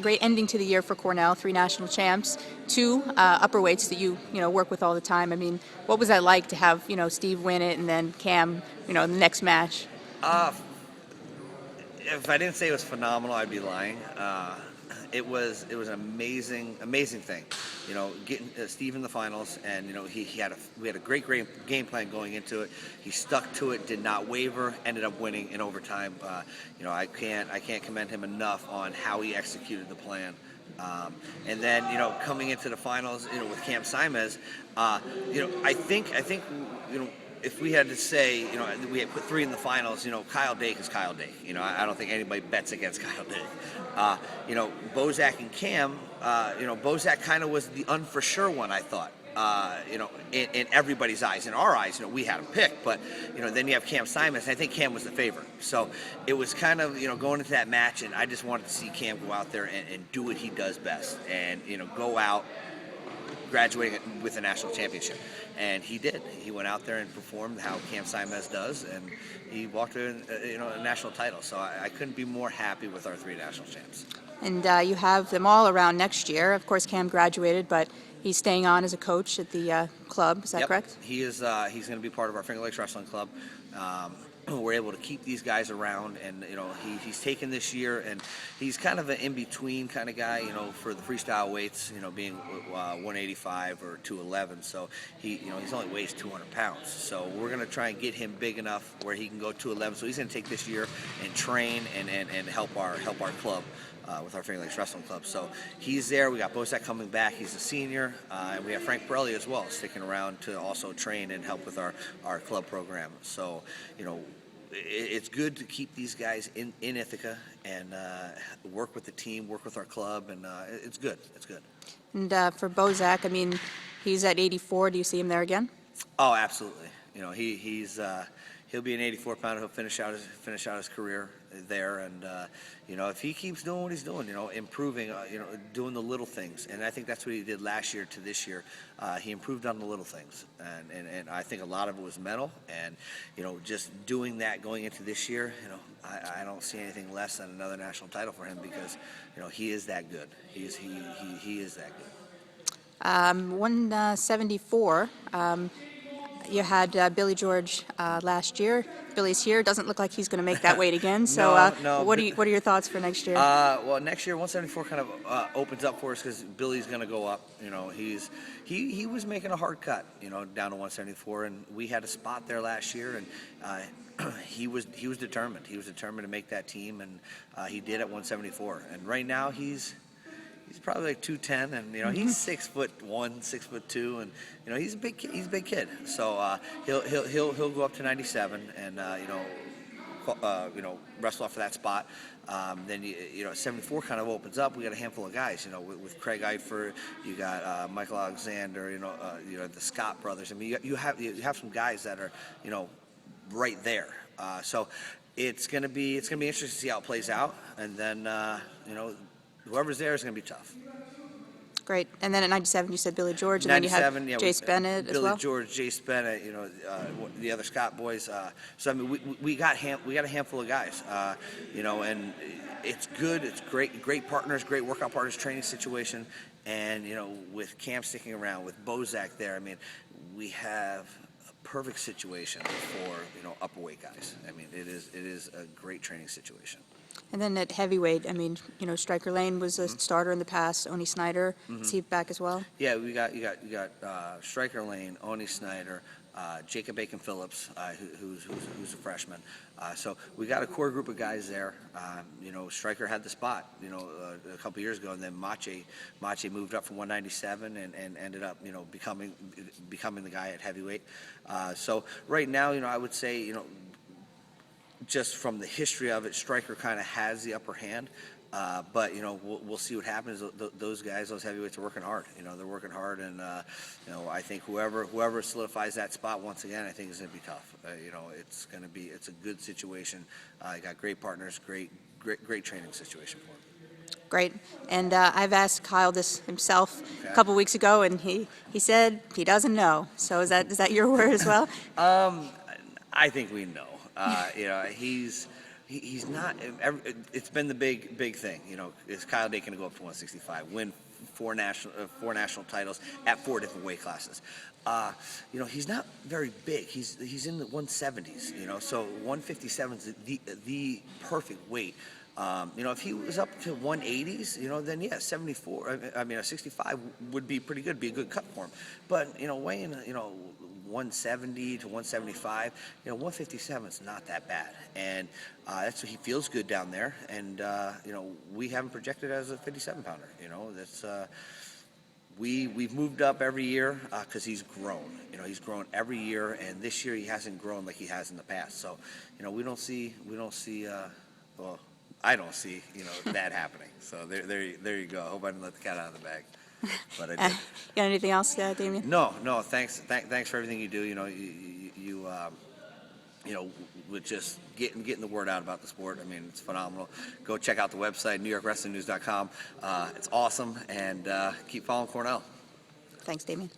great ending to the year for Cornell. 3 national champs, 2 upper weights that you work with all the time. I mean, what was that like to have Steve win it and then Cam in the next match? If I didn't say it was phenomenal, I'd be lying. It was an amazing thing, getting Steve in the finals, and we had a great game plan going into it. He stuck to it, did not waver, ended up winning in overtime. I can't commend him enough on how he executed the plan. And then coming into the finals, with Cam Simez, I think if we had to say, we had put 3 in the finals, Kyle Dake is Kyle Dake. I don't think anybody bets against Kyle Dake. Bozak and Cam, Bozak kind of was the for sure one, I thought. In everybody's eyes. In our eyes, we had him picked, but, then you have Cam Simons, and I think Cam was the favorite. So it was kind of, going into that match, and I just wanted to see Cam go out there and do what he does best, and, go out graduating with a national championship. And he did. He went out there and performed how Cam Simez does, and he walked in, a national title. So I couldn't be more happy with our 3 national champs. And you have them all around next year. Of course, Cam graduated, but he's staying on as a coach at the club. Is that correct? He is. He's going to be part of our Finger Lakes Wrestling Club. We're able to keep these guys around, and he's taken this year, and he's kind of an in-between kind of guy, for the freestyle weights, being 185 or 211. So he's only weighs 200 pounds. So we're going to try and get him big enough where he can go 211. So he's going to take this year and train and help our club. With our Finger Lakes Wrestling Club. So he's there. We got Bozak coming back. He's a senior. And we have Frank Borelli as well, sticking around to also train and help with our club program. So, it's good to keep these guys in Ithaca and work with the team, work with our club, and it's good. It's good. And for Bozak, I mean, he's at 84. Do you see him there again? Oh, absolutely. He'll be an 84-pounder. He'll finish out his career there, and if he keeps doing what he's doing, improving, doing the little things, and I think that's what he did last year to this year. He improved on the little things, and I think a lot of it was mental, and just doing that going into this year, I don't see anything less than another national title for him because he is that good. He is that good. 174. You had Billy George last year. Billy's here. Doesn't look like he's going to make that weight again. So, no. What are your thoughts for next year? Well, next year 174 kind of opens up for us because Billy's going to go up. He was making a hard cut, down to 174, and we had a spot there last year, and he was determined. He was determined to make that team, and he did at 174. And right now he's probably like 210, and he's 6'1", 6'2", and he's a big kid. He's a big kid. So he'll go up to 97, and wrestle off of that spot. Then 74 kind of opens up. We got a handful of guys. With Craig Eifert, you got Michael Alexander. The Scott brothers. I mean, you have some guys that are right there. So it's gonna be interesting to see how it plays out, and then whoever's there is going to be tough. Great. And then at 97, you said Billy George, and then you had Jace Bennett as well? Billy George, Jace Bennett, the other Scott boys. So, I mean, we got a handful of guys, and it's good. It's great partners, great workout partners, training situation. And, with Cam sticking around, with Bozak there, I mean, we have a perfect situation for, upper weight guys. I mean, it is a great training situation. And then at heavyweight, I mean, Stryker Lane was a starter in the past. Oni Snyder, is he back as well? Yeah, you got Stryker Lane, Oni Snyder, Jacob Bacon Phillips, who's a freshman. So we got a core group of guys there. Stryker had the spot, a couple years ago, and then Mache moved up from 197 and ended up, becoming the guy at heavyweight. So right now, I would say, just from the history of it, Stryker kind of has the upper hand, but we'll see what happens. Those guys, those heavyweights, are working hard. They're working hard, and I think whoever solidifies that spot once again, I think is going to be tough. It's a good situation. You got great partners, great training situation for them. Great. And I've asked Kyle this himself a couple weeks ago, and he said he doesn't know. So is that your word as well? I think we know. He's he's not. It's been the big thing. You know, is Kyle Day going to go up to 165, win four national titles at 4 different weight classes? You know, he's not very big. He's in the 170s. You know, so 157 is the perfect weight. You know, if he was up to 180s, you know, then yeah, 74. I mean, a 65 would be pretty good, be a good cut for him. But you know, weighing 170 to 175, you know, 157 is not that bad, and that's he feels good down there. And you know, we haven't projected as a 57 pounder. You know, that's. We've moved up every year because he's grown. You know, he's grown every year, and this year he hasn't grown like he has in the past. So, you know, we don't see. Well, I don't see, you know, that happening. So there you go. I hope I didn't let the cat out of the bag, but I did. Got anything else, Damion? No. Thanks for everything you do. You know, you know, with just getting the word out about the sport. I mean, it's phenomenal. Go check out the website, NewYorkWrestlingNews.com. It's awesome, and keep following Cornell. Thanks, Damion.